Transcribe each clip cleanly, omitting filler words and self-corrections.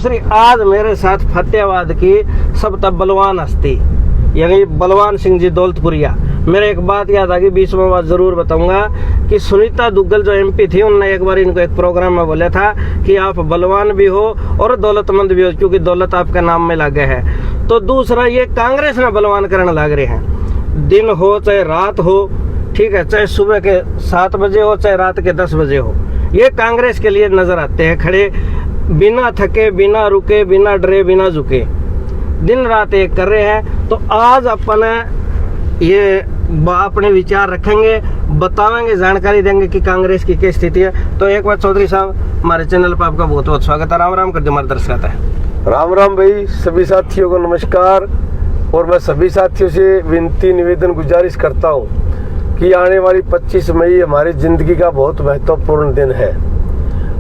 दूसरी आज मेरे साथ फतेहाबाद की सब तब बलवान हस्ती यानी बलवान सिंह जी दौलतपुरिया। मेरे एक बात याद आ गई, 20वां बात जरूर बताऊंगा कि सुनीता दुग्गल जो एमपी थी उन्होंने एक बार इनको एक प्रोग्राम में बोला था कि आप बलवान भी हो और दौलतमंद भी हो, क्योंकि दौलत आपका नाम में लगे है। तो दूसरा ये कांग्रेस में बलवान करने लग रहे हैं, दिन हो चाहे रात हो, ठीक है, चाहे सुबह के 7 बजे हो चाहे रात के 10 बजे हो, ये कांग्रेस के लिए नजर आते हैं खड़े, बिना थके, बिना रुके, बिना डरे, बिना झुके, दिन रात एक कर रहे हैं। तो आज अपन ये अपने विचार रखेंगे, बताएंगे, जानकारी देंगे कि कांग्रेस की क्या स्थिति है। तो एक बार चौधरी साहब हमारे चैनल पर आपका बहुत बहुत स्वागत है। राम राम कर दो हमारे दर्शक है। राम राम भाई, सभी साथियों को नमस्कार। और मैं सभी साथियों से विनती निवेदन गुजारिश करता हूँ कि आने वाली 25 मई हमारी जिंदगी का बहुत महत्वपूर्ण दिन है।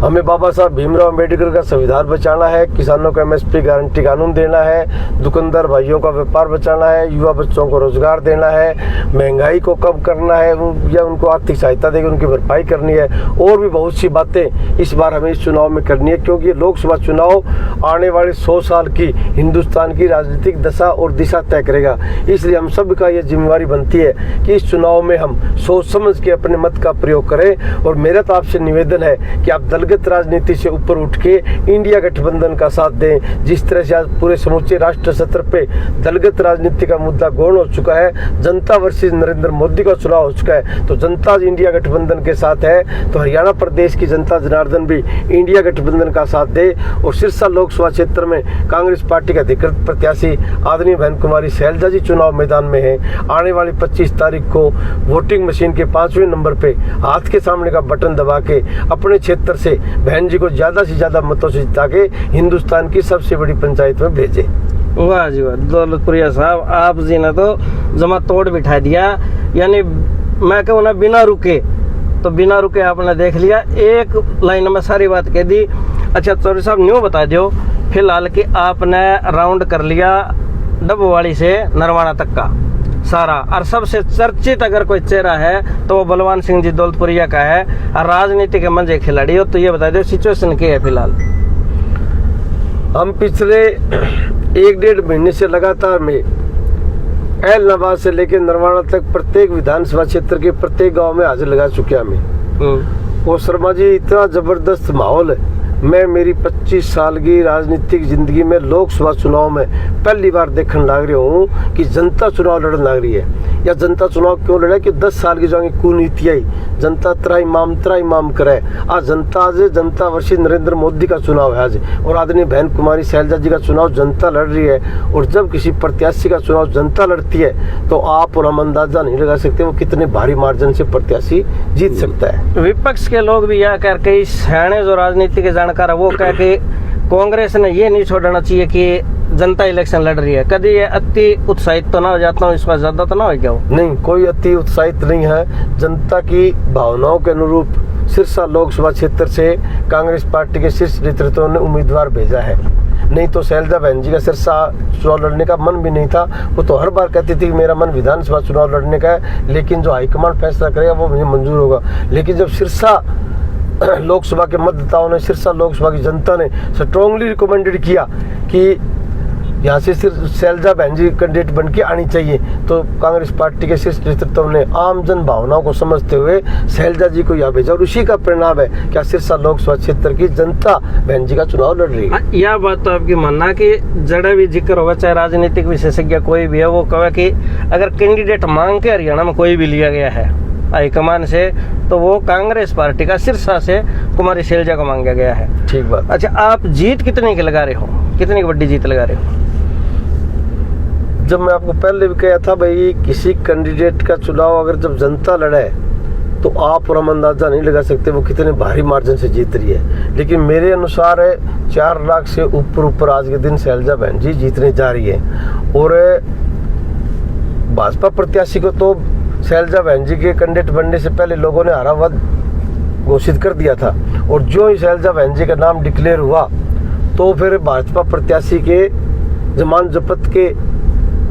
हमें बाबा साहब भीमराव अम्बेडकर का संविधान बचाना है, किसानों को एमएसपी गारंटी कानून देना है, दुकानदार भाइयों का व्यापार बचाना है, युवा बच्चों को रोजगार देना है, महंगाई को कम करना है या उनको आर्थिक सहायता देकर उनकी भरपाई करनी है, और भी बहुत सी बातें इस बार हमें इस चुनाव में करनी है। क्योंकि ये लोकसभा चुनाव आने वाले 100 साल की हिंदुस्तान की राजनीतिक दशा और दिशा तय करेगा। इसलिए हम सब का ये जिम्मेवारी बनती है कि इस चुनाव में हम सोच समझ के अपने मत का प्रयोग करें। और मेरा तो आपसे निवेदन है कि आप दलगत राजनीति से ऊपर उठ के इंडिया गठबंधन का साथ दें। जिस तरह से आज पूरे समूचे राष्ट्र सत्र पे दलगत राजनीति का मुद्दा गौण हो चुका है, जनता वर्सेस नरेंद्र मोदी का चुनाव हो चुका है, तो जनता इंडिया गठबंधन के साथ है। तो हरियाणा प्रदेश की जनता जनार्दन भी इंडिया गठबंधन का साथ दे। और सिरसा लोकसभा क्षेत्र में कांग्रेस पार्टी का अधिकृत प्रत्याशी आदरणीय बहन कुमारी शैलजा जी चुनाव मैदान में है। आने वाली 25 तारीख को वोटिंग मशीन के 5वें नंबर पे हाथ के सामने का बटन दबा के अपने क्षेत्र से बहन जी को ज्यादा से ज्यादा मतों से जिता के हिंदुस्तान की सबसे बड़ी पंचायत में भेजे। वाह जी वाह, दौलतपुरिया साहब आप जी ने तो जमा तोड़ बिठा दिया। यानी मैं कहूँ ना, बिना रुके, तो बिना रुके आपने देख लिया, एक लाइन में सारी बात कह दी। अच्छा चौधरी साहब न्यू बता दो फिलहाल कि आपने राउंड कर लिया डबवाड़ी से नरवाना तक का सारा, और सबसे चर्चित अगर कोई चेहरा है तो वो बलवान सिंह जी दौलतपुरिया का है, और राजनीति के मंजे खिलाड़ी हो। तो ये बता दो सिचुएशन क्या है फिलहाल? हम पिछले 1-1.5 महीने से लगातार में एलनाबाद से लेकर नरवाना तक प्रत्येक विधानसभा क्षेत्र के प्रत्येक गांव में हाजिर लगा चुके हमें। और शर्मा जी, इतना जबरदस्त माहौल है। मैं मेरी 25 साल की राजनीतिक जिंदगी में लोकसभा चुनाव में पहली बार देखने लग रही हूँ कि जनता चुनाव लड़ने लग रही है। या जनता चुनाव क्यों लड़े कि 10 साल की जो कुनीति आई, जनता त्राई माम करे। आज जनता वर्षी नरेंद्र मोदी का चुनाव है आज, और आदरणीय बहन कुमारी शैलजा जी का चुनाव जनता लड़ रही है। और जब किसी प्रत्याशी का चुनाव जनता लड़ती है तो आप और हम अंदाजा नहीं लगा सकते वो कितने भारी मार्जिन से प्रत्याशी जीत सकता है। विपक्ष के लोग भी यह कर के सियाने जो राजनीति के जानकार है वो कह के कांग्रेस ने ये नहीं छोड़ना चाहिए कि जनता इलेक्शन लड़ रही है। कभी ये अति उत्साहित तो ना हो जाता हूँ, इस पर ज्यादा तो ना हो क्या? नहीं, कोई अति उत्साहित नहीं है। जनता की भावनाओं के अनुरूप सिरसा लोकसभा क्षेत्र से कांग्रेस पार्टी के शीर्ष नेतृत्व ने उम्मीदवार भेजा है। नहीं तो शैलजा बहन जी का सिरसा चुनाव लड़ने का मन भी नहीं था। वो तो हर बार कहती थी कि मेरा मन विधानसभा चुनाव लड़ने का है, लेकिन जो हाईकमान फैसला करेगा वो मुझे मंजूर होगा। लेकिन जब सिरसा लोकसभा के मतदाताओं ने, सिरसा लोकसभा की जनता ने स्ट्रांगली रिकमेंडेड किया कि यहाँ से सिर्फ शैलजा बहन जी कैंडिडेट बन के आनी चाहिए, तो कांग्रेस पार्टी के शीर्ष नेतृत्व ने आम जन भावनाओं को समझते हुए शैलजा जी को यहाँ भेजा। और उसी का परिणाम है क्या सिरसा लोकसभा क्षेत्र की जनता बहन जी का चुनाव लड़ रही है। यह बात तो आपकी मानना कि जड़ा भी जिक्र होगा, चाहे राजनीतिक विशेषज्ञ कोई भी है, वो कहे कि अगर कैंडिडेट मांग के हरियाणा में कोई भी लिया गया है हाईकमान से, तो वो कांग्रेस पार्टी का सिरसा से कुमारी शैलजा को मांगा गया है। ठीक बात। अच्छा, आप जीत कितने की लगा रहे हो, कितनी बड़ी जीत लगा रहे हो? जब मैं आपको पहले भी कहा था भाई, किसी कैंडिडेट का चुनाव अगर जब जनता लड़े तो आप और हम अंदाजा नहीं लगा सकते वो कितने भारी मार्जिन से जीत रही है। लेकिन मेरे अनुसार 4 लाख से ऊपर आज के दिन शैलजा बहन जी जीतने जा रही है। और भाजपा प्रत्याशी को तो शैलजा बहन जी के कैंडिडेट बनने से पहले लोगों ने हारा हुआ घोषित कर दिया था। और जो ही शैलजा बहन जी का नाम डिक्लेयर हुआ तो फिर भाजपा प्रत्याशी के जमानत जब्त के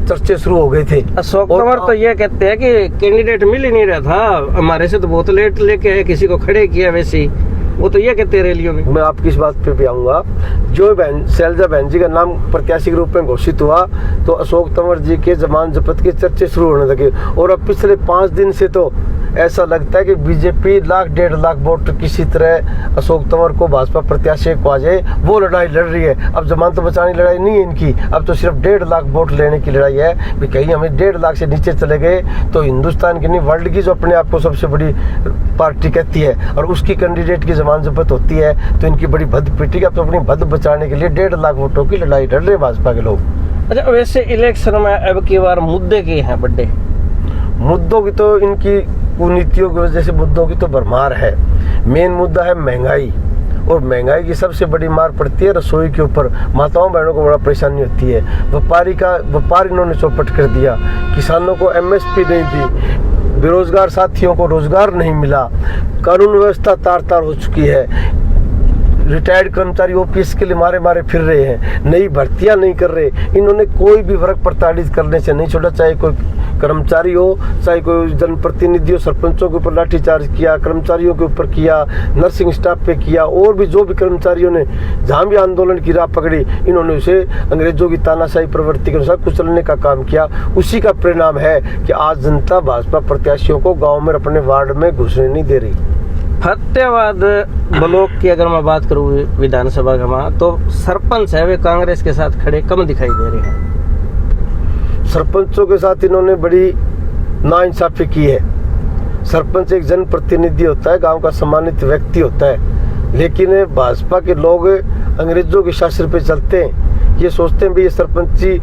चर्चे शुरू हो गए थे। अशोक कुमार तो ये कहते हैं कि कैंडिडेट मिल ही नहीं रहा था, हमारे से तो बहुत लेट लेके आए, किसी को खड़े किया वैसे ही। वो तो ये कहते हैं रैलियों में। मैं आपकी इस बात पे भी आऊँगा। जो शैलजा बहन जी का नाम प्रत्याशी के रूप में घोषित हुआ तो अशोक तंवर जी के जमानत जब्त के चर्चे शुरू होने लगे, और अब पिछले 5 दिन से तो ऐसा लगता है कि बीजेपी 1,00,000-1,50,000 वोट किसी तरह अशोक तंवर को भाजपा प्रत्याशी को आ जाए, वो लड़ाई लड़ रही है। अब जमानत बचाने लड़ाई नहीं है इनकी, अब तो सिर्फ 1,50,000 वोट लेने की लड़ाई है कि कहीं हमें 1,50,000 से नीचे चले गए तो हिंदुस्तान की नहीं वर्ल्ड की जो अपने आप को सबसे बड़ी पार्टी कहती है और उसकी कैंडिडेट की जमानत जब्त होती है तो इनकी बड़ी भद्द पिटी। अब तो अपनी भद्द बचाने के लिए 1,50,000 वोटों की लड़ाई लड़ रहे भाजपा के लोग। अच्छा, वैसे इलेक्शन में अब की बार मुद्दे के हैं बड़े? मुद्दों की तो इनकी कुनीतियों की वजह से मुद्दों की तो भरमार है। मेन मुद्दा है महंगाई, और महंगाई की सबसे बड़ी मार पड़ती है रसोई के ऊपर। माताओं बहनों को बड़ा परेशानी होती है। व्यापार इन्होंने चौपट कर दिया, किसानों को MSP नहीं दी, बेरोजगार साथियों को रोजगार नहीं मिला, कानून व्यवस्था तार तार हो चुकी है, रिटायर्ड कर्मचारी OPS के लिए मारे फिर रहे हैं, नई भर्तियां नहीं कर रहे। इन्होंने कोई भी वर्ग प्रताड़ित करने से नहीं छोड़ा, चाहे कोई कर्मचारी हो, चाहे कोई जनप्रतिनिधि हो। सरपंचों के ऊपर लाठीचार्ज किया, कर्मचारियों के ऊपर किया, नर्सिंग स्टाफ पे किया, और भी जो भी कर्मचारियों ने जहाँ भी आंदोलन की राह पकड़ी इन्होंने उसे अंग्रेजों की तानाशाही प्रवृत्ति के अनुसार कुचलने का काम किया। उसी का परिणाम है कि आज जनता भाजपा प्रत्याशियों को गाँव में अपने वार्ड में घुसने नहीं दे रही। फतेहाबाद ब्लॉक की अगर मैं बात करूँ विधानसभा का, तो सरपंच है वे कांग्रेस के साथ खड़े कम दिखाई दे रहे हैं। सरपंचों के साथ इन्होंने बड़ी नाइंसाफी की है। सरपंच एक जनप्रतिनिधि होता है, गांव का सम्मानित व्यक्ति होता है, लेकिन भाजपा के लोग अंग्रेजों के शासन पे चलते हैं। ये सोचते हैं भी ये सरपंच जी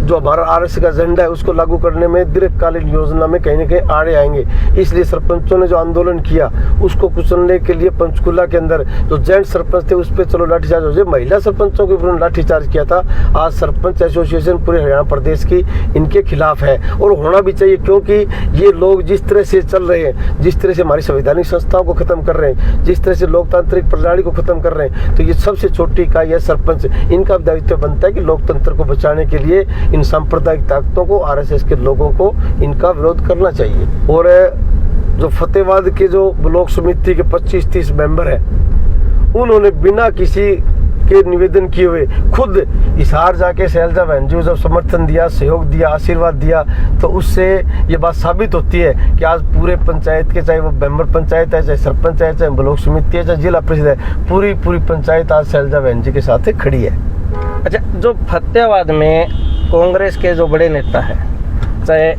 हमारा RS का एजेंडा है उसको लागू करने में दीर्घकालीन योजना में कहीं ना कहीं आड़े आएंगे। इसलिए सरपंचों ने जो आंदोलन किया उसको कुचलने के लिए पंचकुला के अंदर जो जेंट सरपंच थे उस पर चलो लाठीचार्ज हो जाए, महिला सरपंचों के ऊपर लाठीचार्ज किया था। आज सरपंच एसोसिएशन पूरे हरियाणा प्रदेश की इनके खिलाफ है, और होना भी चाहिए, क्योंकि ये लोग जिस तरह से चल रहे हैं, जिस तरह से हमारी संवैधानिक संस्थाओं को खत्म कर रहे हैं, जिस तरह से लोकतांत्रिक प्रणाली को खत्म कर रहे हैं, तो ये सबसे छोटी इकाई है सरपंच। इनका दायित्व बनता है कि लोकतंत्र को बचाने के लिए इन सांप्रदायिक ताकतों को, RSS के लोगों को इनका विरोध करना चाहिए। और जो फतेहाबाद के जो ब्लॉक समिति के 25-30 मेंबर हैं, उन्होंने बिना किसी के निवेदन किए हुए खुद हिसार जाके शैलजा बहन जी को जब समर्थन दिया, सहयोग दिया, आशीर्वाद दिया, तो उससे ये बात साबित होती है कि आज पूरे पंचायत के, चाहे वो मेंबर पंचायत है, चाहे सरपंच है, चाहे ब्लॉक समिति है, चाहे जिला परिषद है, पूरी पंचायत आज शैलजा बहन जी के साथ खड़ी है। अच्छा, जो फतेहाबाद में कांग्रेस के जो बड़े नेता हैं, चाहे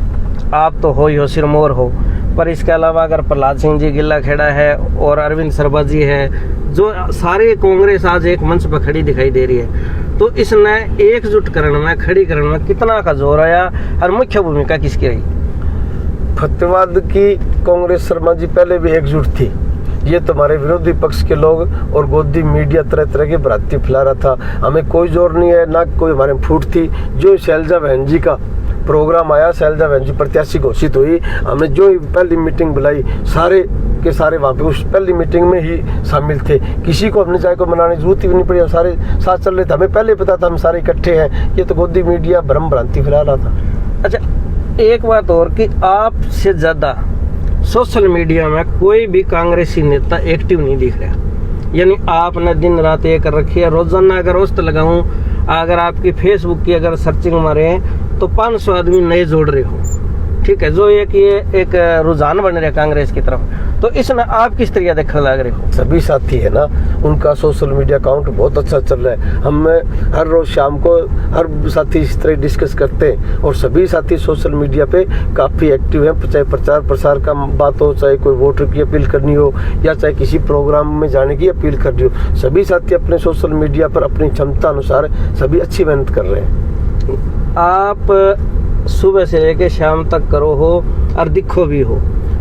आप तो हो ही हो, सिरमौर हो, पर इसके अलावा अगर प्रहलाद सिंह जी गिल्ला खेड़ा है और अरविंद सरबा जी है, जो सारे कांग्रेस आज एक मंच पर खड़ी दिखाई दे रही है, तो इसने एकजुट करने में, खड़ी करने में कितना का जोर आया और मुख्य भूमिका किसकी रही? फतेहाबाद की कांग्रेस शर्मा जी पहले भी एकजुट थी। ये तुम्हारे विरोधी पक्ष के लोग और गोदी मीडिया तरह तरह की भ्रांति फैला रहा था। हमें कोई जोर नहीं है, ना कोई हमारे फूट थी। जो शैलजा बहन जी का प्रोग्राम आया, शैलजा बहन जी प्रत्याशी घोषित हुई, हमने जो पहली मीटिंग बुलाई, सारे के सारे वहाँ पे उस पहली मीटिंग में ही शामिल थे। किसी को अपने चाय को मनाने की जरूरत ही नहीं पड़ी, हम सारे साथ चल रहे थे। हमें पहले पता था हम सारे इकट्ठे हैं। ये तो गोदी मीडिया भ्रम भ्रांति फैला रहा था। अच्छा, एक बात और कि आपसे ज़्यादा सोशल मीडिया में कोई भी कांग्रेसी नेता एक्टिव नहीं दिख रहा, यानी आपने दिन रात ये कर रखी है। रोजाना अगर औसत लगाऊं, अगर आपकी फेसबुक की अगर सर्चिंग मारे तो 500 आदमी नए जोड़ रहे हो, ठीक है, जो एक रुझान बन रहा है कांग्रेस की तरफ। तो इसमें आप किस तरीके देखने लग रहे हो? सभी साथी है ना, उनका सोशल मीडिया अकाउंट बहुत अच्छा चल रहा है। हम हर रोज शाम को हर साथी इस तरह डिस्कस करते हैं, और सभी साथी सोशल मीडिया पे काफ़ी एक्टिव हैं। चाहे प्रचार प्रसार का बात हो, चाहे कोई वोटर की अपील करनी हो, या चाहे किसी प्रोग्राम में जाने की अपील करनी हो, सभी साथी अपने सोशल मीडिया पर अपनी क्षमता अनुसार सभी अच्छी मेहनत कर रहे हैं। आप सुबह से लेके शाम तक करो हो और दिखो भी हो,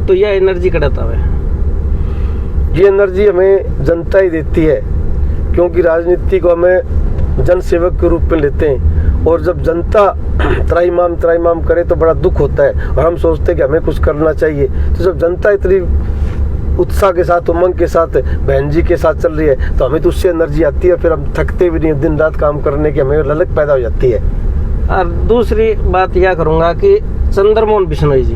तो यह एनर्जी कटाता है। ये एनर्जी हमें जनता ही देती है, क्योंकि राजनीति को हमें जन सेवक के रूप में लेते हैं, और जब जनता त्राहिमाम करे तो बड़ा दुख होता है, और हम सोचते हैं कि हमें कुछ करना चाहिए। तो जब जनता इतनी उत्साह के साथ, उमंग के साथ बहन जी के साथ चल रही है, तो हमें तो उससे एनर्जी आती है, फिर हम थकते भी नहीं, दिन रात काम करने की हमें ललक पैदा हो जाती है। और दूसरी बात यह करूँगा कि चंद्रमोहन बिश्नोई जी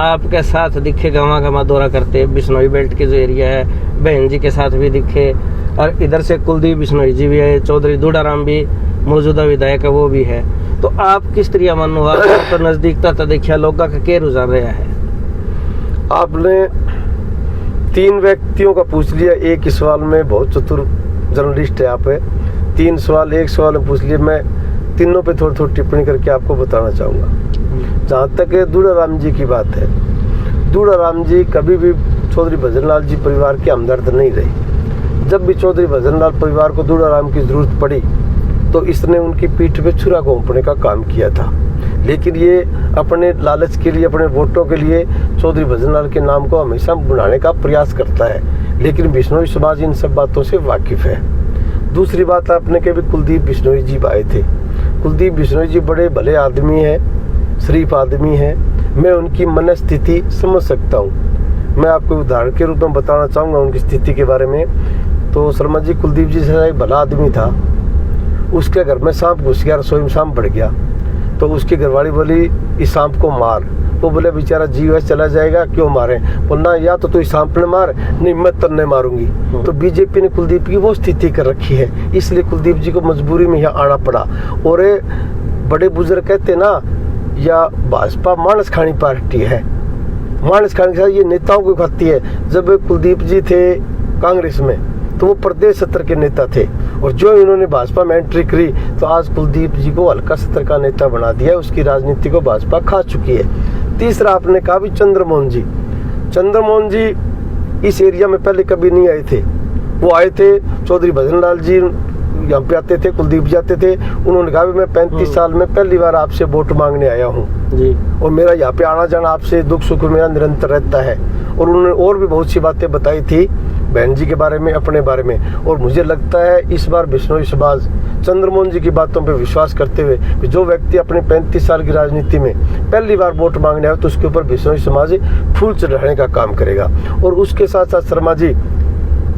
आपके साथ दिखे, गमा गमा दौरा करते बिश्नोई बेल्ट के जो एरिया है, बहन जी के साथ भी दिखे, और इधर से कुलदीप बिश्नोई जी भी है, चौधरी दूडाराम भी मौजूदा विधायक है, वो भी है। तो आप किस तरह मन हुआ तो नजदीकता तो देखिए लोगों का के रुझान रहा है? आपने 3 व्यक्तियों का पूछ लिया एक ही सवाल में, बहुत चतुर जर्नलिस्ट है आप। 3 सवाल एक सवाल में पूछ लिए, मैं तीनों पे थोड़ी थोड़ी टिप्पणी करके आपको बताना चाहूँगा। जहाँ तक दूडाराम जी की बात है, दूडाराम जी कभी भी चौधरी भजनलाल जी परिवार के हमदर्द नहीं रहे। जब भी चौधरी भजनलाल परिवार को दूडाराम की जरूरत पड़ी तो इसने उनकी पीठ पे छुरा घोंपने का काम किया था। लेकिन ये अपने लालच के लिए, अपने वोटों के लिए चौधरी भजनलाल के नाम को हमेशा बुलाने का प्रयास करता है, लेकिन बिश्नोई समाज इन सब बातों से वाकिफ है। दूसरी बात, आपने कभी कुलदीप बिश्नोई जी आए थे। कुलदीप बिश्नोई जी बड़े भले आदमी हैं, शरीफ आदमी हैं, मैं उनकी मनस्थिति समझ सकता हूँ। मैं आपको उदाहरण के रूप में बताना चाहूँगा उनकी स्थिति के बारे में। तो शर्मा जी, कुलदीप जी से एक भला आदमी था, उसके घर में सांप घुस गया, रसोई में सांप बढ़ गया, तो उसकी घरवाली बोली इस सांप को मार। वो बोले बेचारा जीव ऐसे चला जाएगा, क्यों मारे? बोलना या तो तू इस सांप ने मार, नहीं मैं तन्ने मारूंगी। तो बीजेपी ने कुलदीप की वो स्थिति कर रखी है, इसलिए कुलदीप जी को मजबूरी में यहाँ आना पड़ा। और बड़े बुजुर्ग कहते ना, या भाजपा मानस खानी पार्टी है, मानस खाने के साथ ये नेताओं को खाती है। जब कुलदीप जी थे कांग्रेस में तो वो प्रदेश सत्र के नेता थे, और जो इन्होंने भाजपा में एंट्री करी तो आज कुलदीप जी को हल्का सत्र का नेता बना दिया। उसकी राजनीति को भाजपा खा चुकी है। तीसरा आपने कहा भी चंद्रमोहन जी। चंद्रमोहन जी इस एरिया में पहले कभी नहीं आए थे। वो आए थे, चौधरी भजनलाल जी यहाँ पे आते थे, कुलदीप जी आते थे। उन्होंने कहा भी मैं 35 साल में पहली बार आपसे वोट मांगने आया हूँ जी, और मेरा यहाँ पे आना जाना आपसे दुख सुख मेरा निरंतर रहता है। और उन्होंने और भी बहुत सी बातें बताई थी बहन जी के बारे में, अपने बारे में। और मुझे लगता है इस बार बिश्नोई समाज चंद्रमोहन जी की बातों पे विश्वास करते हुए कि जो व्यक्ति अपने 35 साल की राजनीति में पहली बार वोट मांगने आए तो उसके ऊपर बिश्नोई समाज फूल चढ़ाने का काम करेगा। और उसके साथ साथ शर्मा जी,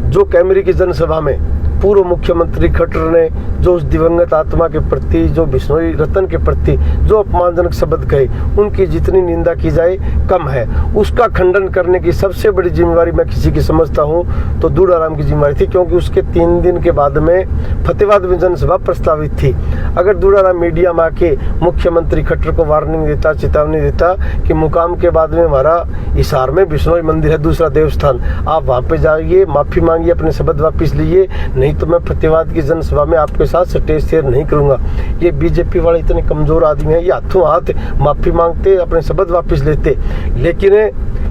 जो कैमरी की जनसभा में पूर्व मुख्यमंत्री खट्टर ने जो उस दिवंगत आत्मा के प्रति, जो बिश्नोई रतन के प्रति जो अपमानजनक शब्द कहे, उनकी जितनी निंदा की जाए कम है। उसका खंडन करने की सबसे बड़ी जिम्मेवारी मैं किसी की समझता हूँ तो दूडाराम की जिम्मेवारी थी, क्योंकि उसके 3 दिन के बाद में फतेहाबाद में जनसभा प्रस्तावित थी। अगर दूडाराम मीडिया में आके मुख्यमंत्री खट्टर को वार्निंग देता, चेतावनी देता कि मुकाम के बाद में हमारा हिसार में बिश्नोई मंदिर है, दूसरा देवस्थान, आप वहाँ पे जाइए, माफी मांगिए, अपने शब्द वापिस लीजिए, नहीं तो मैं फतेहाबाद की जनसभा में आपके साथ स्टेज शेयर नहीं करूंगा। ये बीजेपी वाले इतने कमजोर आदमी हैं, ये हाथों हाथ माफी मांगते, अपने शब्द वापस लेते। लेकिन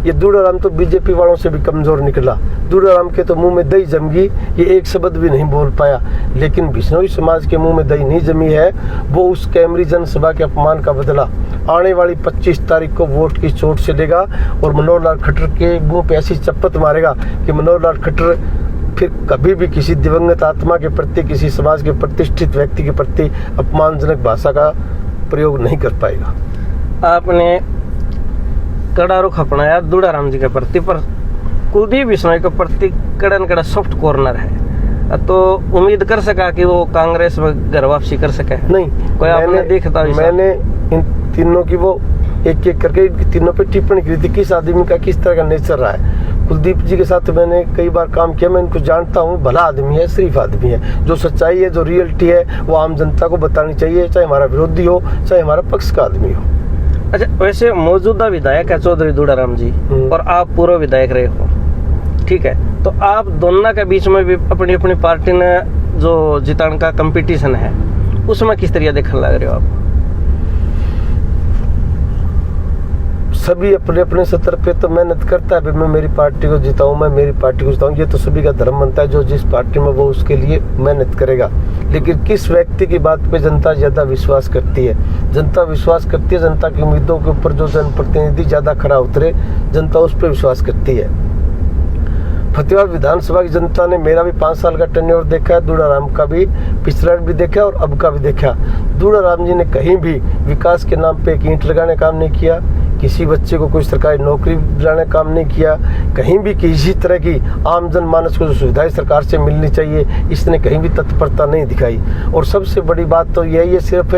ये दूडाराम तो बीजेपी वालों से भी कमजोर निकला। दूडाराम के तो मुंह में दही जम गई, ये एक शब्द भी नहीं बोल पाया। लेकिन बिश्नोई समाज के मुंह में दही नहीं जमी है, वो उस कैमरी जनसभा के अपमान का बदला आने वाली 25 तारीख को वोट की चोट से लेगा और मनोहर लाल खट्टर के मुंह पे ऐसी चप्पत मारेगा कि मनोहर लाल खट्टर फिर कभी भी किसी दिवंगत आत्मा के प्रति, किसी समाज के प्रतिष्ठित व्यक्ति के प्रति अपमानजनक भाषा का प्रयोग नहीं कर पाएगा। आपने कड़ा रुख अपनाया दूडाराम जी के प्रति, पर कुलदीप बिश्नोई के प्रति कड़ा सॉफ्ट कॉर्नर है, तो उम्मीद कर सका कि वो कांग्रेस में घर वापसी कर सके? नहीं, कोई आपने देखा? मैंने इन तीनों की वो एक एक करके तीनों पे टिप्पणी की थी, किस आदमी का किस तरह का नेचर रहा है। कुलदीप जी के साथ मैंने कई बार काम किया, मैं इनको जानता हूँ, भला आदमी है, शरीफ आदमी है। जो सच्चाई है, जो रियलिटी है, वो आम जनता को बतानी चाहिए, चाहे हमारा विरोधी हो, चाहे हमारा पक्ष का आदमी हो। अच्छा, वैसे मौजूदा विधायक है चौधरी दूडाराम जी और आप पूर्व विधायक रहे हो, ठीक है, तो आप दोनों के बीच में भी अपनी अपनी पार्टी ने जो जिताने का कंपटीशन है, उसमें किस तरह देखने लग रहे हो आप? सभी अपने अपने स्तर पे तो मेहनत करता है, मैं मेरी पार्टी को जिताऊं, मैं मेरी पार्टी को जिताऊं, ये तो सभी का धर्म बनता है। जो जिस पार्टी में वो उसके लिए मेहनत करेगा। लेकिन किस व्यक्ति की बात पे जनता ज़्यादा विश्वास करती है? जनता विश्वास करती है, जनता की उम्मीदों के ऊपर जो जनप्रतिनिधि ज़्यादा खरा उतरे, जनता उस पर विश्वास करती है। फतेहाबाद विधानसभा की जनता ने मेरा भी 5 साल का टेन्योर देखा है, दूडाराम का भी पिछला भी देखा और अब का भी देखा। दूडाराम जी ने कहीं भी विकास के नाम पे एक ईंट लगाने काम नहीं किया, किसी बच्चे को कोई सरकारी नौकरी दिलाने काम नहीं किया, कहीं भी किसी तरह की आम जन मानस को जो सुविधाएं सरकार से मिलनी चाहिए, इसने कहीं भी तत्परता नहीं दिखाई। और सबसे बड़ी बात तो यही है, सिर्फ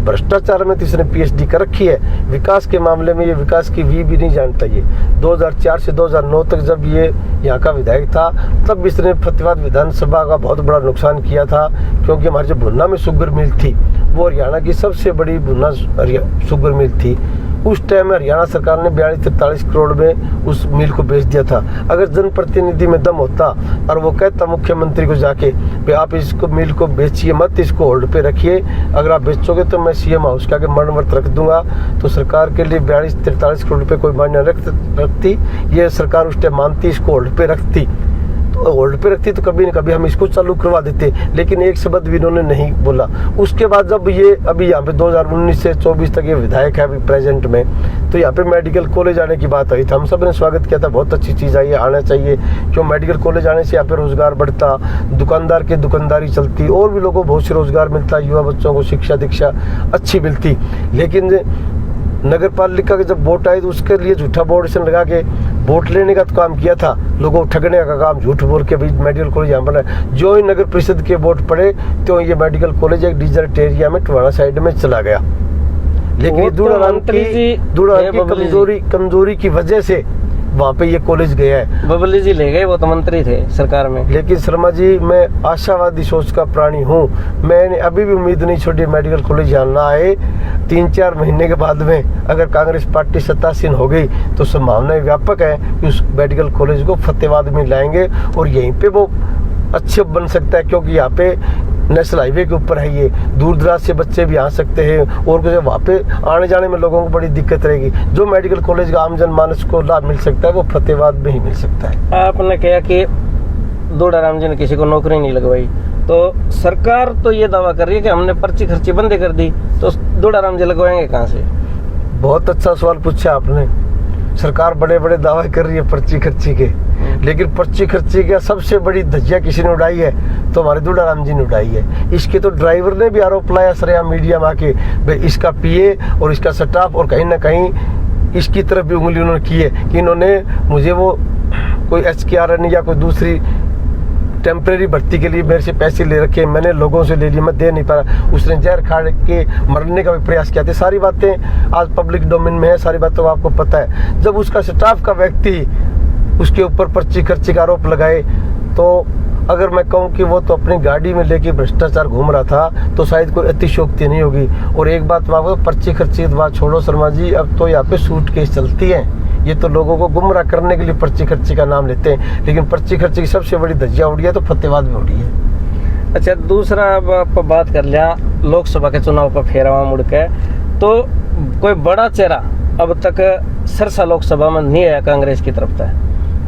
भ्रष्टाचार में तो इसने पीएचडी कर रखी है। विकास के मामले में ये विकास की वी भी नहीं जानता। ये 2004 से 2009 तक जब ये यहाँ का विधायक था तब इसने फतेहाबाद विधानसभा का बहुत बड़ा नुकसान किया था, क्योंकि हमारे जो भुन्ना में शुगर मिल थी वो हरियाणा की सबसे बड़ी भुन्ना शुगर मिल थी। उस टाइम में हरियाणा सरकार ने 42-43 करोड़ में उस मिल को बेच दिया था। अगर जनप्रतिनिधि में दम होता और वो कहता मुख्यमंत्री को जाके भाई आप इसको मिल को बेचिए मत, इसको होल्ड पे रखिए, अगर आप बेचोगे तो मैं सीएम हाउस के आगे मरण व्रत रख दूंगा, तो सरकार के लिए 42-43 करोड़ रुपये कोई मान्य रखती। ये सरकार उस टाइम मानती, इसको होल्ड पे रखती, तो होल्ड पे रखती तो कभी न कभी हम इसको चालू करवा देते, लेकिन एक शब्द भी इन्होंने नहीं बोला। उसके बाद जब ये अभी यहाँ पे 2019 से 24 तक ये विधायक है अभी प्रेजेंट में, तो यहाँ पे मेडिकल कॉलेज आने की बात आई थी। हम सब ने स्वागत किया था, बहुत अच्छी चीज़ आई है, आना चाहिए, क्यों मेडिकल कॉलेज आने से यहाँ पे रोजगार बढ़ता, दुकानदार की दुकानदारी चलती, और भी लोगों को बहुत से रोजगार मिलता, युवा बच्चों को शिक्षा दीक्षा अच्छी मिलती। लेकिन नगर पालिका के जब वोट आए तो उसके लिए झूठा बोर्ड से लगा के वोट लेने का तो काम किया था, लोगों को ठगने का काम, झूठ बोल के भी मेडिकल कॉलेज यहाँ बना। जो ही नगर परिषद के वोट पड़े तो ये मेडिकल कॉलेज एक डिजर्ट एरिया में टवाना साइड में चला गया। लेकिन ये दूराराम की कमजोरी की वजह से वहाँ पे ये कॉलेज गया है। बबली जी ले गए, वो तो मंत्री थे सरकार में। लेकिन शर्मा जी, मैं आशावादी सोच का प्राणी हूँ, मैंने अभी भी उम्मीद नहीं छोड़ी मेडिकल कॉलेज यहाँ ना आए। 3-4 महीने के बाद में अगर कांग्रेस पार्टी सत्तासीन हो गई तो संभावना व्यापक है कि उस मेडिकल कॉलेज को फतेहाबाद में लाएंगे और यहीं पे वो अच्छे बन सकता है, क्योंकि यहाँ पे नेशनल हाईवे के ऊपर है, ये दूर दराज से बच्चे भी आ सकते हैं और कुछ वहाँ पे आने जाने में लोगों को बड़ी दिक्कत रहेगी। जो मेडिकल कॉलेज का आम जनमानस को लाभ मिल सकता है वो फतेहाबाद में ही मिल सकता है। आपने कहा कि दूराराम जी ने किसी को नौकरी नहीं लगवाई, तो सरकार तो ये दावा कर रही है कि हमने पर्ची खर्ची बंद कर दी, तो दूराराम जी लगवाएंगे कहाँ से? बहुत अच्छा सवाल पूछा आपने। सरकार बड़े बड़े दावे कर रही है पर्ची खर्ची के, लेकिन पर्ची खर्ची का सबसे बड़ी धज्जिया किसी ने उड़ाई है तो हमारे दूराराम जी ने उड़ाई है। इसके तो ड्राइवर ने भी आरोप लाया सरेआम मीडिया में आके, भाई इसका पीए और इसका स्टाफ, और कहीं ना कहीं इसकी तरफ भी उंगली उन्होंने की है कि इन्होंने मुझे वो कोई HKRN या कोई दूसरी टेम्परेरी भर्ती के लिए मेरे से पैसे ले रखे, मैंने लोगों से ले लिए, मैं दे नहीं पा रहा। उसने जहर खा के मरने का भी प्रयास किया था। सारी बातें आज पब्लिक डोमेन में है, सारी बातों आपको पता है। जब उसका स्टाफ का व्यक्ति उसके ऊपर पर्ची खर्ची का आरोप लगाए, तो अगर मैं कहूँ कि वो तो अपनी गाड़ी में लेके भ्रष्टाचार घूम रहा था तो शायद कोई अतिशयोक्ति नहीं होगी। और एक बात वहाँ पर्ची खर्ची की बात छोड़ो शर्मा जी, अब तो यहाँ पे सूटकेस चलती है। ये तो लोगों को गुमराह करने के लिए पर्ची खर्ची का नाम लेते हैं, लेकिन पर्ची खर्ची की सबसे बड़ी धज्जिया उड़ी है तो फतेहाबाद में उड़ी है। अच्छा, दूसरा अब आप बात कर लिया लोकसभा के चुनाव पर फेरा मुड़ के, तो कोई बड़ा चेहरा अब तक सिरसा लोकसभा में नहीं आया कांग्रेस की तरफ से,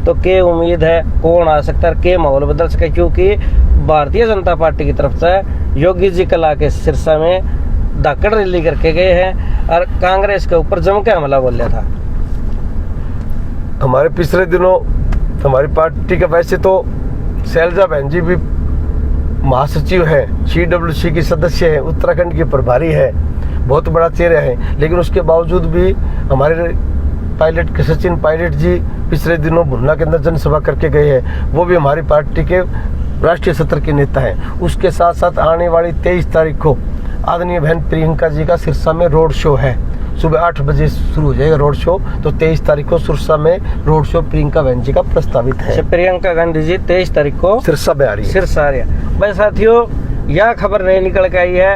तो क्या उम्मीद है कौन आ सकता है, क्या माहौल बदल सके? क्योंकि भारतीय जनता पार्टी की तरफ से योगी जी कल आके सिरसा में धाकड़ रैली करके गए हैं और कांग्रेस के ऊपर जम के हमला बोल था। हमारे पिछले दिनों हमारी पार्टी का, वैसे तो शैलजा बहन जी भी महासचिव है, CWC की सदस्य है, उत्तराखंड की प्रभारी है, बहुत बड़ा चेहरा है, लेकिन उसके बावजूद भी हमारे पायलट सचिन पायलट जी पिछले दिनों भुन्ना के अंदर जनसभा करके गए हैं। वो भी हमारी पार्टी के राष्ट्रीय सत्र के नेता हैं। उसके साथ साथ आने वाली 23 तारीख को आदरणीय बहन प्रियंका जी का सिरसा में रोड शो है, सुबह 8 बजे शुरू हो जाएगा रोड शो। तो 23 तारीख को सिरसा में रोड शो प्रियंका बहन जी का प्रस्तावित है। प्रियंका गांधी जी 23 तारीख को सिरसा में आ रही है। सिरसा आ रही है। भाई साथियों, यह खबर नहीं निकल के आई है,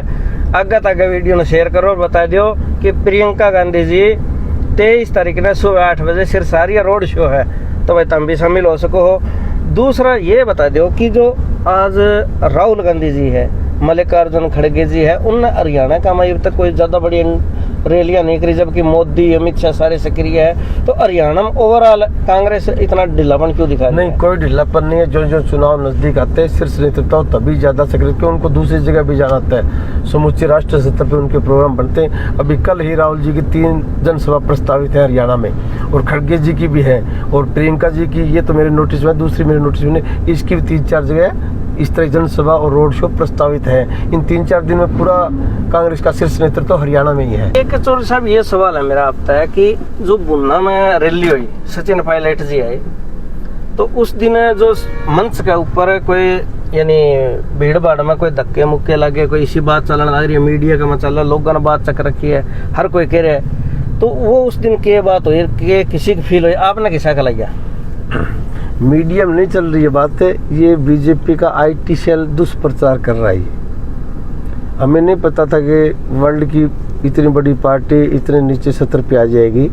आगे वीडियो ने शेयर करो और बता दो कि प्रियंका गांधी जी 23 तारीख ने सुबह 8 बजे सिरसा रोड शो है, तो भाई तुम भी शामिल हो सको हो। दूसरा ये बता दो कि जो आज राहुल गांधी जी है, मल्लिकार्जुन खड़गे जी है, उन हरियाणा का अभी तक कोई ज़्यादा बड़ी रैलियां नहीं करी, जबकि मोदी अमित शाह सारे सक्रिय है। तो हरियाणा में ओवरऑल कांग्रेस इतना ढीलापन क्यों दिखा? नहीं, कोई ढीलापन नहीं है। जो जो चुनाव नजदीक आते हैं शीर्ष नेतृत्व तभी ज्यादा सक्रिय, क्योंकि उनको दूसरी जगह भी जाना होता है, समूचे राष्ट्र स्तर पर उनके प्रोग्राम बनते हैं। अभी कल ही राहुल जी की 3 जनसभा प्रस्तावित है हरियाणा में, और खड़गे जी की भी है, और प्रियंका जी की, ये तो मेरे नोटिस में, दूसरी मेरे नोटिस में, इसकी भी 3-4 जगह इस तरह जनसभा और रोड शो प्रस्तावित है। इन 3-4 दिन में पूरा कांग्रेस का शीर्ष नेतृत्व हरियाणा में ही है। एक चौधरी साहब, ये सवाल है मेरा आपसे है कि जो भुन्ना में रैली हुई, सचिन पायलट जी आए, तो उस दिन जो मंच के ऊपर कोई यानी भीड़ भाड़ में कोई धक्के मुक्के लगे, कोई इसी बात चलने लग रही है, मीडिया का मसला, लोगों ने बात चक रखी है, हर कोई कह रहा है, तो वो उस दिन की बात हुई कि किसी की फील हुई, आपने किसा का लगा? मीडिया में नहीं चल रही है बात, है ये बीजेपी का IT सेल दुष्प्रचार कर रहा है। हमें नहीं पता था कि वर्ल्ड की इतनी बड़ी पार्टी इतने नीचे सत्र पे आ जाएगी।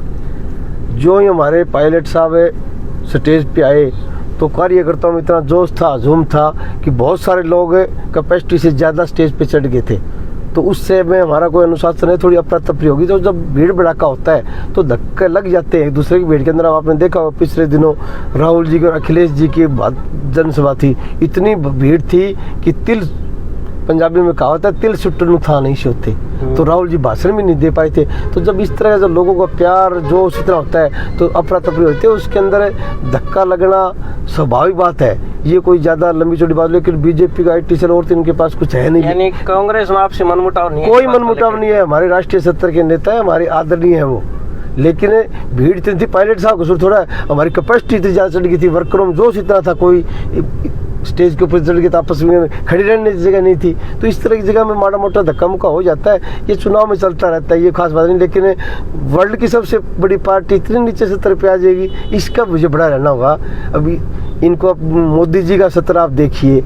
जो ही हमारे पायलट साहब स्टेज पे आए तो कार्यकर्ताओं में इतना जोश था, हजूम था कि बहुत सारे लोग कैपेसिटी से ज़्यादा स्टेज पे चढ़ गए थे। तो उससे में हमारा कोई अनुशासन है, थोड़ी अफरा तफरी होगी। तो जब भीड़ भड़ाका होता है तो धक्के लग जाते हैं एक दूसरे की भीड़ के अंदर। अब आपने देखा होगा पिछले दिनों राहुल जी की और अखिलेश जी की जनसभा थी, इतनी भीड़ थी कि तिल, पंजाबी में कहा होता है तिल सुट्टू था नहीं सोते, तो राहुल जी भाषण भी नहीं दे पाए थे। तो जब इस तरह का जब लोगों का प्यार जोश इतना होता है तो अफरा तफरी होती है, उसके अंदर धक्का लगना स्वाभाविक बात है, ये कोई ज्यादा लंबी चौड़ी बात। लेकिन बीजेपी का IT सेल और तो इनके पास कुछ है नहीं, यानी कांग्रेस में आपसे मनमुटाव नहीं है? कोई मनमुटाव नहीं है, हमारे राष्ट्रीय सत्तर के नेता है, हमारे आदरणीय है वो। लेकिन भीड़ इतनी थी, पायलट साहब को थोड़ा हमारी कैपेसिटी इतनी ज्यादा चढ़ गई थी, वर्करों में जोश इतना था, कोई स्टेज के ऊपर चढ़ गए तो आपस में खड़ी रहने की जगह नहीं थी। तो इस तरह की जगह में माड़ा मोटा धक्का मुक्का हो जाता है, ये चुनाव में चलता रहता है, ये खास बात नहीं। लेकिन वर्ल्ड की सबसे बड़ी पार्टी इतनी नीचे सत्र पे आ जाएगी, इसका मुझे बड़ा रहना होगा। अभी इनको मोदी जी का सत्र आप देखिए,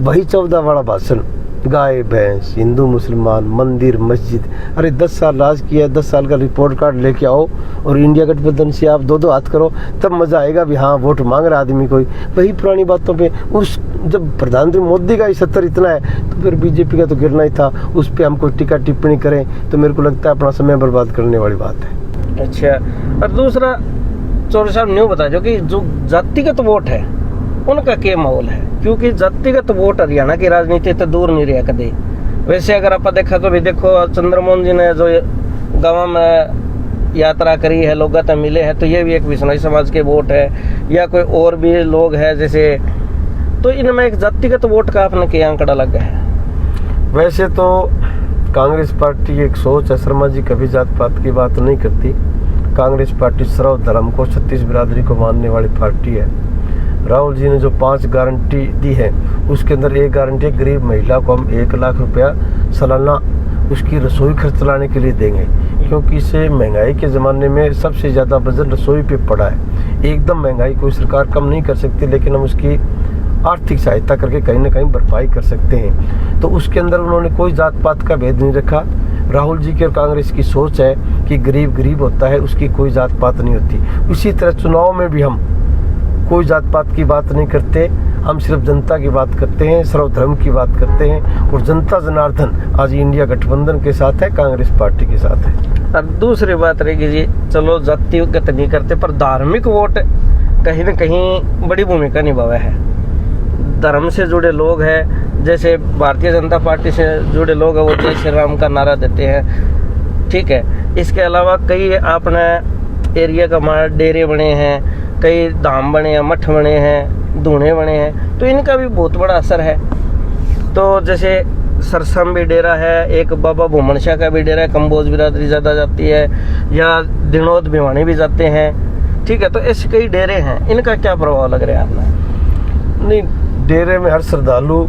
वही 14 वाला भाषण, गाय भैंस, हिंदू मुसलमान, मंदिर मस्जिद। अरे 10 साल राज किया, 10 साल का रिपोर्ट कार्ड लेके आओ और इंडिया गठबंधन से आप 2-2 हाथ करो, तब मजा आएगा भी हाँ वोट मांग रहा आदमी कोई। वही पुरानी बातों पे उस जब प्रधानमंत्री मोदी का ही सत्तर इतना है तो फिर बीजेपी का तो गिरना ही था। उस पर हम कोई टीका टिप्पणी करें तो मेरे को लगता है अपना समय बर्बाद करने वाली बात है। अच्छा, और दूसरा चौधरी साहब न्यू बता जो कि जो जातिगत वोट है उनका क्या माहौल है? क्योंकि जातिगत वोट हरियाणा की राजनीति तो दूर नहीं रहा कभी। वैसे अगर आप देखा तो भी देखो चंद्रमोहन जी ने जो गाँव में यात्रा करी है, लोग तो मिले हैं, तो ये भी एक बिश्नोई समाज के वोट है, या कोई और भी लोग हैं जैसे, तो इनमें एक जातिगत वोट का आपने क्या आंकड़ा लगा है? वैसे तो कांग्रेस पार्टी की एक सोच है, शर्मा जी कभी जात पात की बात नहीं करती। कांग्रेस पार्टी सर्व धर्म को, 36 बिरादरी को मानने वाली पार्टी है। राहुल जी ने जो 5 गारंटी दी है उसके अंदर एक गारंटी है, गरीब महिला को हम 1 लाख रुपया सालाना उसकी रसोई खर्च चलाने के लिए देंगे, क्योंकि इसे महंगाई के ज़माने में सबसे ज़्यादा वजन रसोई पे पड़ा है। एकदम महंगाई कोई सरकार कम नहीं कर सकती, लेकिन हम उसकी आर्थिक सहायता करके कहीं ना कहीं भरपाई कर सकते हैं। तो उसके अंदर उन्होंने कोई जात पात का भेद नहीं रखा। राहुल जी की और कांग्रेस की सोच है कि गरीब गरीब होता है, उसकी कोई जात पात नहीं होती। इसी तरह चुनाव में भी हम कोई जात पात की बात नहीं करते, हम सिर्फ जनता की बात करते हैं, सर्वधर्म की बात करते हैं। और जनता जनार्दन आज इंडिया गठबंधन के साथ है, कांग्रेस पार्टी के साथ है। और दूसरी बात रहेगी जी, चलो जातिगत नहीं करते पर धार्मिक वोट कहीं ना कहीं बड़ी भूमिका निभावे है। धर्म से जुड़े लोग हैं, जैसे भारतीय जनता पार्टी से जुड़े लोग हैं, वो जय श्री राम का नारा देते हैं, ठीक है। इसके अलावा कई अपने एरिया का डेरे बने हैं, कई धाम बने हैं, मठ बने हैं, धूणे बने हैं, तो इनका भी बहुत बड़ा असर है। तो जैसे सरसम भी डेरा है, एक बाबा भूमन शाह का भी डेरा है, कंबोज बिरादरी ज़्यादा जाती है, या दिनोद भिवानी भी जाते हैं, ठीक है। तो ऐसे कई डेरे हैं, इनका क्या प्रभाव लग रहा है आपने? नहीं, डेरे में हर श्रद्धालु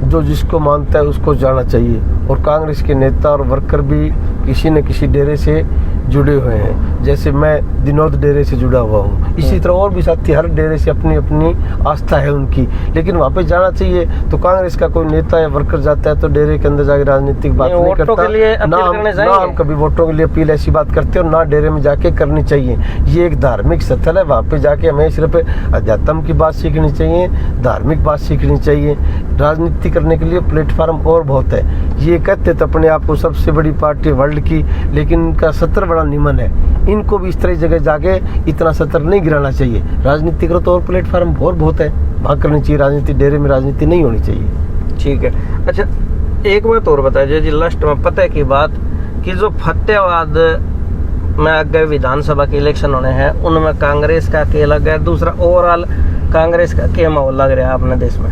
जो जिसको मानता है उसको जाना चाहिए, और कांग्रेस के नेता और वर्कर भी किसी न किसी डेरे से जुड़े हुए हैं। जैसे मैं दिनोद डेरे से जुड़ा हुआ हूँ, इसी तरह और भी साथी हर डेरे से अपनी अपनी आस्था है उनकी, लेकिन वहाँ पे जाना चाहिए। तो कांग्रेस का कोई नेता या वर्कर जाता है तो डेरे के अंदर जाके राजनीतिक बात नहीं करता, ना हम कभी वोटों के लिए अपील ऐसी बात करते और ना डेरे में जाके करनी चाहिए। ये एक धार्मिक स्थल है, वहाँ पे जाके हमें सिर्फ अध्यात्म की बात सीखनी चाहिए, धार्मिक बात सीखनी चाहिए। राजनीति करने के लिए प्लेटफार्म और बहुत है। ये कहते तो अपने आप को सबसे बड़ी पार्टी वर्ल्ड की, लेकिन इनका सत्र बड़ा निमन है। इनको भी इस तरह जगह जाके इतना सत्र नहीं गिराना चाहिए। राजनीति करो तो और प्लेटफार्म और बहुत है, वहाँ करनी चाहिए राजनीति, डेरे में राजनीति नहीं होनी चाहिए। ठीक है। अच्छा, एक बात और बताइए जी लास्ट में, पता है की बात कि जो फतेहाबाद में आगे विधानसभा के इलेक्शन होने हैं, उनमें कांग्रेस का क्या लग है, दूसरा ओवरऑल कांग्रेस का क्या माहौल लग रहा है अपने देश में?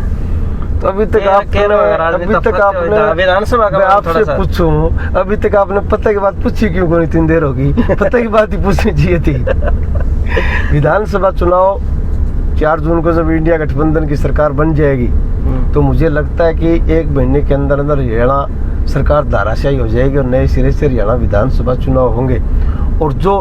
तो अभी तक आपने विधानसभा का आपसे पूछूं, अभी तक आपने पता की बात पूछी क्यों? कोई 3 देर होगी, पता की बात ही पूछनी चाहिए थी। विधानसभा चुनाव 4 जून को जब इंडिया गठबंधन की सरकार बन जाएगी तो मुझे लगता है कि 1 महीने के अंदर अंदर हरियाणा सरकार धाराशाही हो जाएगी और नए सिरे से हरियाणा विधानसभा चुनाव होंगे। और जो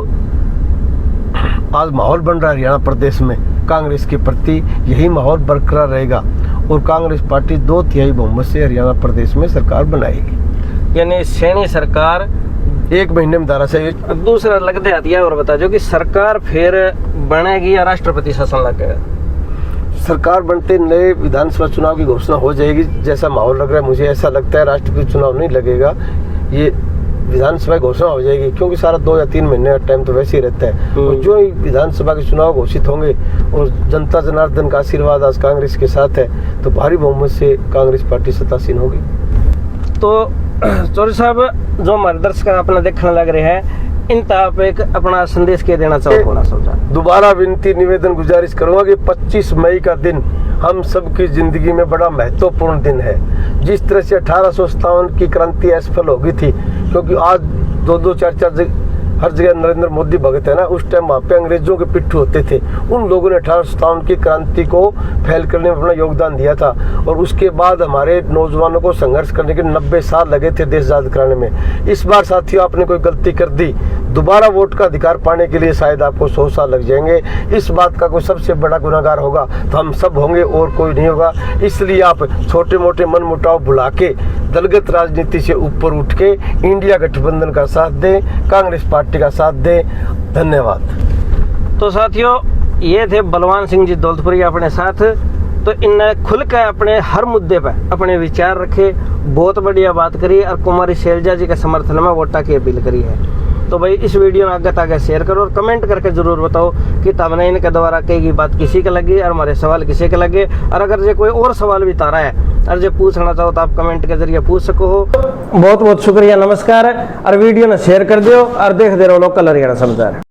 आज माहौल बन रहा है हरियाणा प्रदेश में कांग्रेस के प्रति, यही माहौल बरकरार रहेगा और कांग्रेस पार्टी 2/3 बहुमत से हरियाणा प्रदेश में सरकार बनाएगी। यानी सैनी सरकार 1 महीने में धाराशाही। दूसरा लगते हथियार और बता जो कि सरकार फिर बनेगी या राष्ट्रपति शासन लगेगा? सरकार बनते नए विधानसभा चुनाव की घोषणा हो जाएगी। जैसा माहौल लग रहा है, मुझे ऐसा लगता है राष्ट्रपति चुनाव नहीं लगेगा, ये विधानसभा घोषणा हो जाएगी, क्योंकि सारा 2 या 3 महीने का टाइम तो वैसे ही रहता है। और जो ही विधानसभा के चुनाव घोषित होंगे और जनता जनार्दन का आशीर्वाद आज कांग्रेस के साथ है, तो भारी बहुमत से कांग्रेस पार्टी सत्तासीन होगी। तो चौधरी साहब, जो हमारे दर्शक अपना देखने लग रहे हैं, इनका आप एक अपना संदेश के देना चाहो थोड़ा समझा। दोबारा विनती निवेदन गुजारिश करूंगा कि 25 मई का दिन हम सबकी जिंदगी में बड़ा महत्वपूर्ण दिन है। जिस तरह से 1857 की क्रांति असफल हो गई थी, क्योंकि आज 2-2, 4-4 हर जगह नरेंद्र मोदी भगत है ना, उस टाइम वहाँ पे अंग्रेजों के पिट्ठू होते थे। उन लोगों ने 1857 की क्रांति को फैल करने में अपना योगदान दिया था और उसके बाद हमारे नौजवानों को संघर्ष करने के 90 साल लगे थे देश आजाद कराने में। इस बार साथियों आपने कोई गलती कर दी, दोबारा वोट का अधिकार पाने के लिए शायद आपको 100 साल लग जाएंगे। इस बात का कोई सबसे बड़ा गुनाहगार होगा तो हम सब होंगे और कोई नहीं होगा। इसलिए आप छोटे मोटे मन मुटाव भुला के दलगत राजनीति से ऊपर उठ के इंडिया गठबंधन का साथ दें, कांग्रेस पार्टी का साथ दें। धन्यवाद। तो साथियों, ये थे बलवान सिंह जी दौलतपुरी अपने साथ। तो इनने खुल कर अपने हर मुद्दे पर अपने विचार रखे, बहुत बढ़िया बात करी और कुमारी शैलजा जी के समर्थन में वोटा की अपील करी है। तो भाई इस वीडियो में आगे तक शेयर करो और कमेंट करके जरूर बताओ कि तब इनके द्वारा कई बात किसी के लगी और हमारे सवाल किसी के लगे। और अगर जो कोई और सवाल भी तारा है और जो पूछना चाहो तो आप कमेंट के जरिए पूछ सको हो। बहुत बहुत शुक्रिया, नमस्कार। और वीडियो ने शेयर कर दियो और देख दे रहो लोकल हरियाणा समाचार।